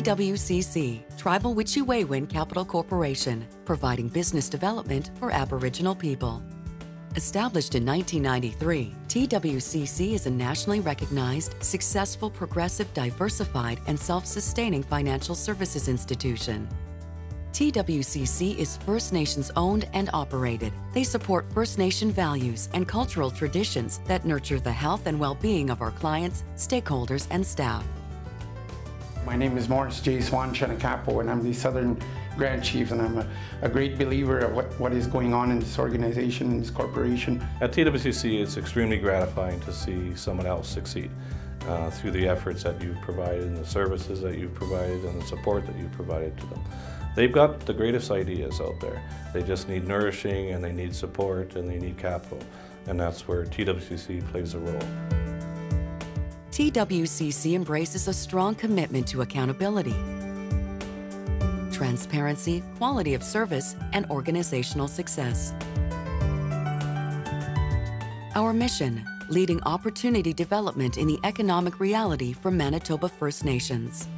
TWCC, Tribal Witchy-Waywin Capital Corporation, providing business development for Aboriginal people. Established in 1993, TWCC is a nationally recognized, successful, progressive, diversified, and self-sustaining financial services institution. TWCC is First Nations owned and operated. They support First Nation values and cultural traditions that nurture the health and well-being of our clients, stakeholders, and staff. My name is Morris J. Swan Chenakapo, and I'm the Southern Grand Chief, and I'm a great believer of what is going on in this organization, in this corporation. At TWCC, it's extremely gratifying to see someone else succeed through the efforts that you've provided and the services that you've provided and the support that you've provided to them. They've got the greatest ideas out there. They just need nourishing, and they need support, and they need capital, and that's where TWCC plays a role. TWCC embraces a strong commitment to accountability, transparency, quality of service, and organizational success. Our mission, leading opportunity development in the economic reality for Manitoba First Nations.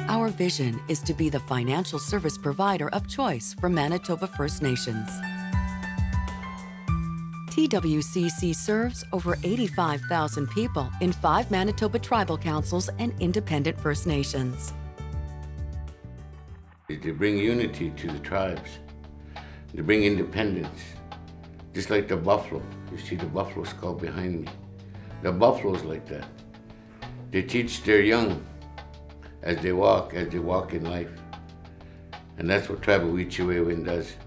Our vision is to be the financial service provider of choice for Manitoba First Nations. TWCC serves over 85,000 people in 5 Manitoba tribal councils and independent First Nations. They bring unity to the tribes. They bring independence. Just like the buffalo. You see the buffalo skull behind me. The buffalo's like that. They teach their young as they walk in life. And that's what Tribal Witchy-Waywin does.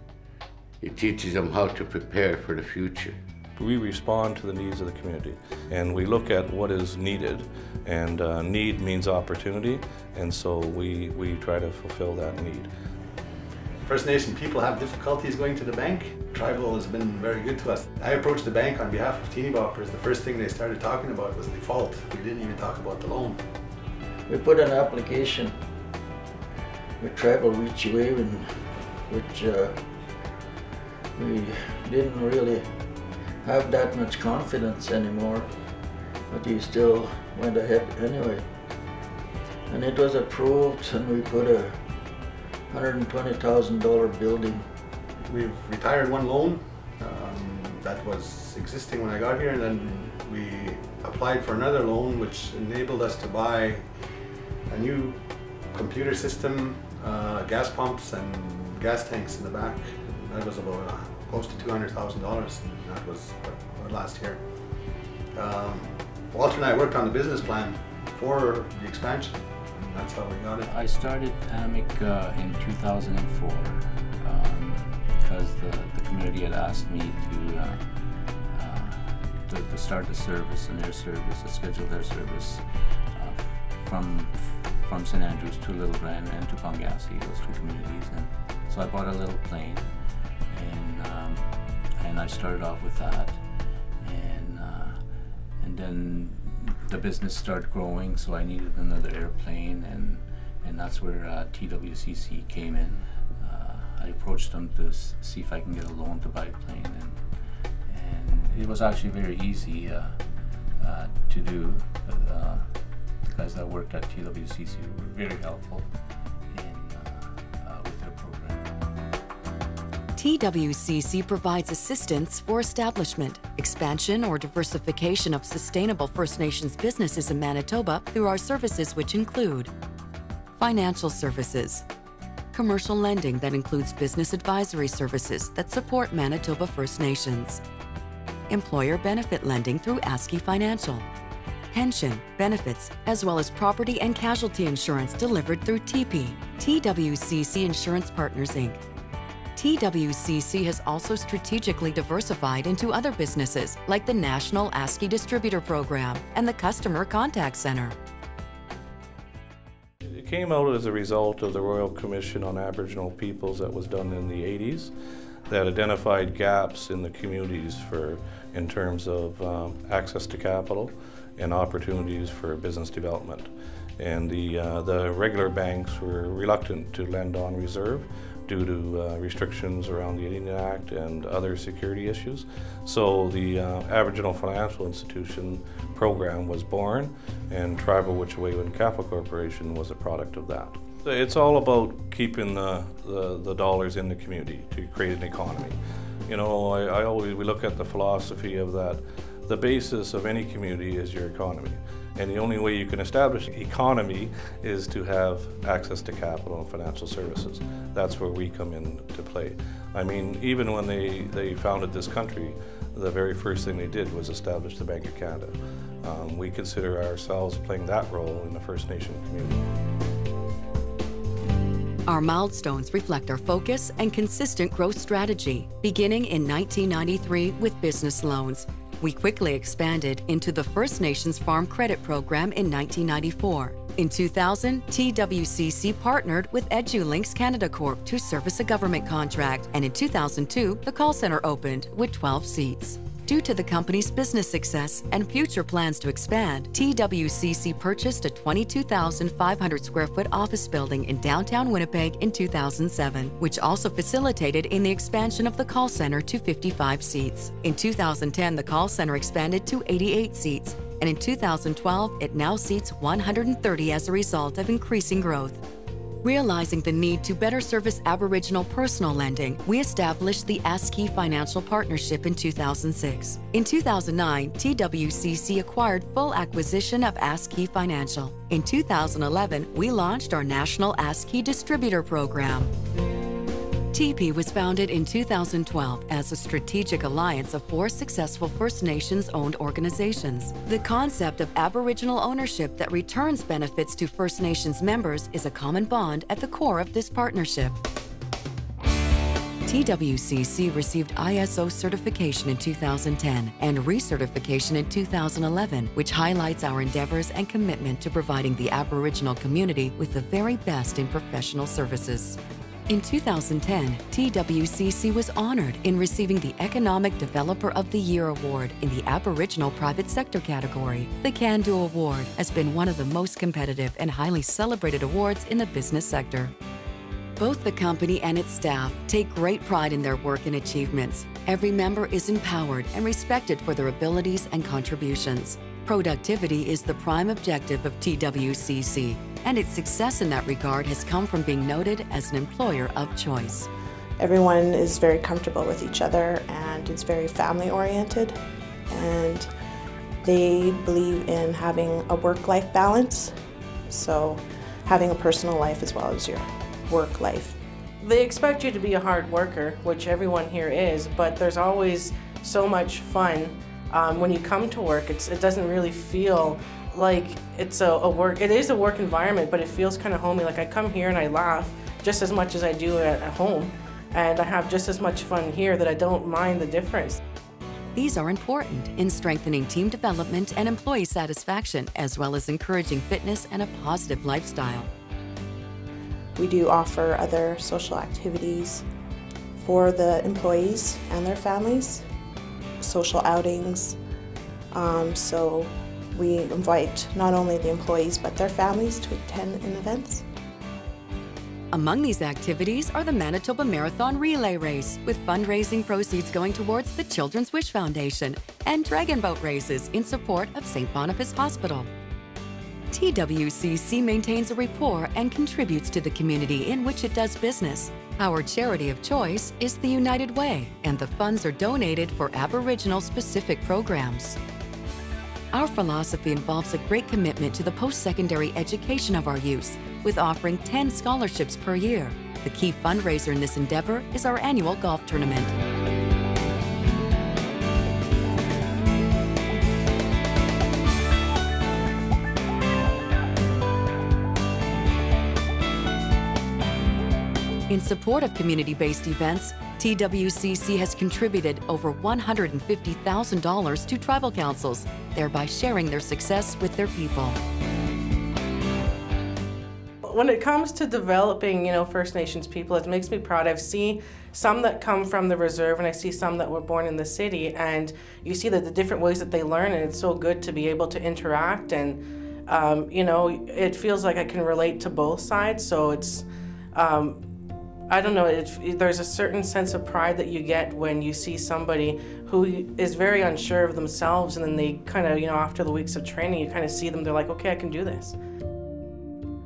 It teaches them how to prepare for the future. We respond to the needs of the community, and we look at what is needed, and need means opportunity, and so we try to fulfill that need. First Nation people have difficulties going to the bank. Tribal has been very good to us. I approached the bank on behalf of teeny boppers. The first thing they started talking about was default. We didn't even talk about the loan. We put an application with Tribal Witchy-Waywin, which we didn't really have that much confidence anymore, but he still went ahead anyway. And it was approved, and we put a $120,000 building. We've retired one loan that was existing when I got here, and then we applied for another loan which enabled us to buy a new computer system, gas pumps and gas tanks in the back. That was about close to $200,000, and that was last year. Walter and I worked on the business plan for the expansion, and that's how we got it. I started AMIC in 2004 because the community had asked me to start the service, and their service, to schedule their service from St. Andrews to Little Grand and to Pangasi, those 2 communities. And so I bought a little plane, and I started off with that, and then the business started growing, so I needed another airplane, and that's where TWCC came in. I approached them to see if I can get a loan to buy a plane, and it was actually very easy to do. The guys that worked at TWCC were very helpful with their program. TWCC provides assistance for establishment, expansion, or diversification of sustainable First Nations businesses in Manitoba through our services, which include financial services, commercial lending that includes business advisory services that support Manitoba First Nations, employer benefit lending through ASCII Financial, pension, benefits, as well as property and casualty insurance delivered through TP, TWCC Insurance Partners, Inc. TWCC has also strategically diversified into other businesses like the National ASCII Distributor Program and the Customer Contact Center. It came out as a result of the Royal Commission on Aboriginal Peoples that was done in the 80s that identified gaps in the communities in terms of access to capital and opportunities for business development. And the regular banks were reluctant to lend on reserve, due to restrictions around the Indian Act and other security issues. So the Aboriginal Financial Institution program was born, and Tribal Witch-Wewin Capital Corporation was a product of that. It's all about keeping the dollars in the community to create an economy. You know, we look at the philosophy of that the basis of any community is your economy. And the only way you can establish economy is to have access to capital and financial services. That's where we come into play. I mean, even when they founded this country, the very first thing they did was establish the Bank of Canada. We consider ourselves playing that role in the First Nation community. Our milestones reflect our focus and consistent growth strategy, beginning in 1993 with business loans. We quickly expanded into the First Nations Farm Credit Program in 1994. In 2000, TWCC partnered with EduLinks Canada Corp to service a government contract, and in 2002, the call center opened with 12 seats. Due to the company's business success and future plans to expand, TWCC purchased a 22,500 square foot office building in downtown Winnipeg in 2007, which also facilitated in the expansion of the call center to 55 seats. In 2010, the call center expanded to 88 seats, and in 2012, it now seats 130 as a result of increasing growth. Realizing the need to better service Aboriginal personal lending, we established the ASKey Financial Partnership in 2006. In 2009, TWCC acquired full acquisition of ASKey Financial. In 2011, we launched our National ASKey Distributor Program. TP was founded in 2012 as a strategic alliance of 4 successful First Nations-owned organizations. The concept of Aboriginal ownership that returns benefits to First Nations members is a common bond at the core of this partnership. TWCC received ISO certification in 2010 and recertification in 2011, which highlights our endeavors and commitment to providing the Aboriginal community with the very best in professional services. In 2010, TWCC was honored in receiving the Economic Developer of the Year Award in the Aboriginal Private Sector category. The Can Do Award has been one of the most competitive and highly celebrated awards in the business sector. Both the company and its staff take great pride in their work and achievements. Every member is empowered and respected for their abilities and contributions. Productivity is the prime objective of TWCC, and its success in that regard has come from being noted as an employer of choice. Everyone is very comfortable with each other, and it's very family-oriented, and they believe in having a work-life balance, so having a personal life as well as your work life. They expect you to be a hard worker, which everyone here is, but there's always so much fun. When you come to work, it doesn't really feel like it's a work. It is a work environment, but it feels kind of homey. Like I come here and I laugh just as much as I do at home, and I have just as much fun here that I don't mind the difference. These are important in strengthening team development and employee satisfaction, as well as encouraging fitness and a positive lifestyle. We do offer other social activities for the employees and their families, social outings, so we invite not only the employees but their families to attend in events. Among these activities are the Manitoba Marathon Relay Race, with fundraising proceeds going towards the Children's Wish Foundation, and dragon boat races in support of St. Boniface Hospital. TWCC maintains a rapport and contributes to the community in which it does business. Our charity of choice is the United Way, and the funds are donated for Aboriginal-specific programs. Our philosophy involves a great commitment to the post-secondary education of our youth, with offering 10 scholarships per year. The key fundraiser in this endeavor is our annual golf tournament. In support of community-based events, TWCC has contributed over $150,000 to tribal councils, thereby sharing their success with their people. When it comes to developing, First Nations people, it makes me proud. I've seen some that come from the reserve, and I see some that were born in the city, and you see that the different ways that they learn, and it's so good to be able to interact, and it feels like I can relate to both sides, so it's I don't know, there's a certain sense of pride that you get when you see somebody who is very unsure of themselves, and then they kind of, after the weeks of training, you kind of see them, they're like, okay, I can do this.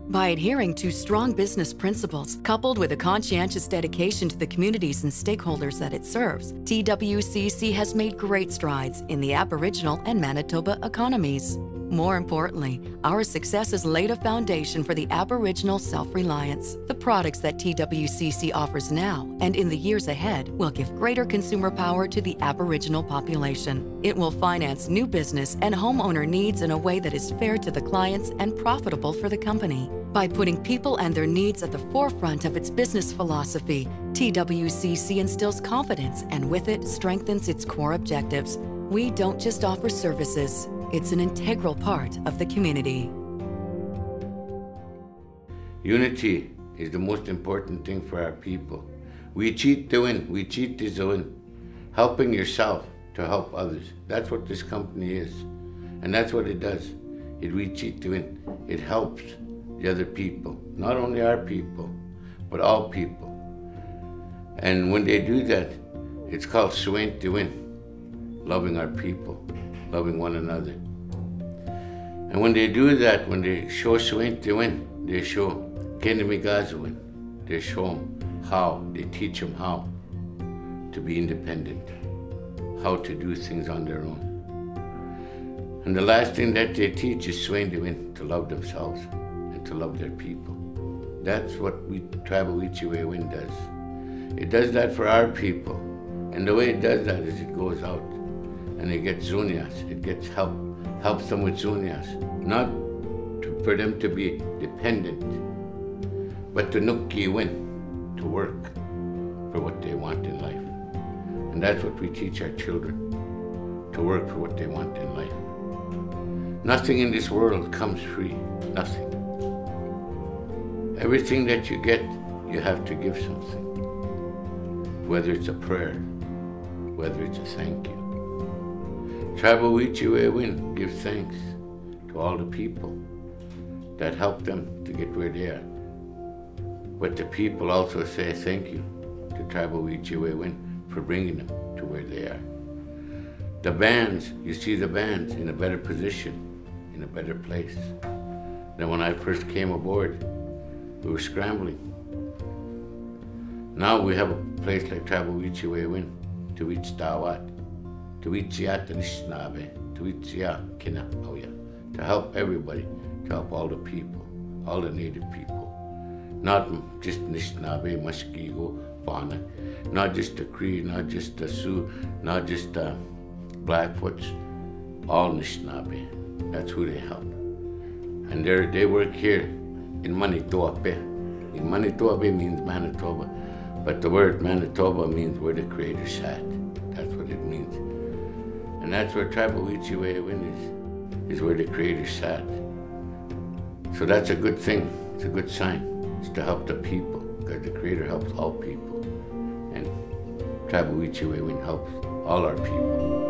By adhering to strong business principles, coupled with a conscientious dedication to the communities and stakeholders that it serves, TWCC has made great strides in the Aboriginal and Manitoba economies. More importantly, our success has laid a foundation for the Aboriginal self-reliance. The products that TWCC offers now and in the years ahead will give greater consumer power to the Aboriginal population. It will finance new business and homeowner needs in a way that is fair to the clients and profitable for the company. By putting people and their needs at the forefront of its business philosophy, TWCC instills confidence and with it strengthens its core objectives. We don't just offer services. It's an integral part of the community. Unity is the most important thing for our people. We cheat to win, we cheat to win. Helping yourself to help others. That's what this company is. And that's what it does. We cheat to win. It helps the other people. Not only our people, but all people. And when they do that, it's called Swain to win. Loving our people, loving one another. And when they do that, when they show Swain to win, they show Kendamigazwin. They show them how, they teach them how to be independent, how to do things on their own. And the last thing that they teach is Swain to win, to love themselves and to love their people. That's what Tribal Wichiwe does. It does that for our people. And the way it does that is it goes out and it gets Zunias, it gets helps them with Zunias. Not for them to be dependent, but to Nuki win, to work for what they want in life. And that's what we teach our children, to work for what they want in life. Nothing in this world comes free, nothing. Everything that you get, you have to give something. Whether it's a prayer, whether it's a thank you. Tribal Wichiwe Win gives thanks to all the people that helped them to get where they are. But the people also say thank you to Tribal Wichiwe Win for bringing them to where they are. The bands, you see the bands in a better position, in a better place than when I first came aboard. We were scrambling. Now we have a place like Tribal Wichiwe Win to reach Dawat, to reach Yatanisnabe, to reach Kina, to help everybody, to help all the people, all the native people. Not just Nishnaabe, Muskego, Fauna, not just the Cree, not just the Sioux, not just the Blackfoots, all Nishnaabe. That's who they help. And they work here in Manitoba. In Manitoba means Manitoba, but the word Manitoba means where the Creator sat. That's what it means. And that's where Tribal Wichiwe Win is where the Creator sat. So that's a good thing, it's a good sign. It's to help the people, because the Creator helps all people. And Tribal Wichiwe Win helps all our people.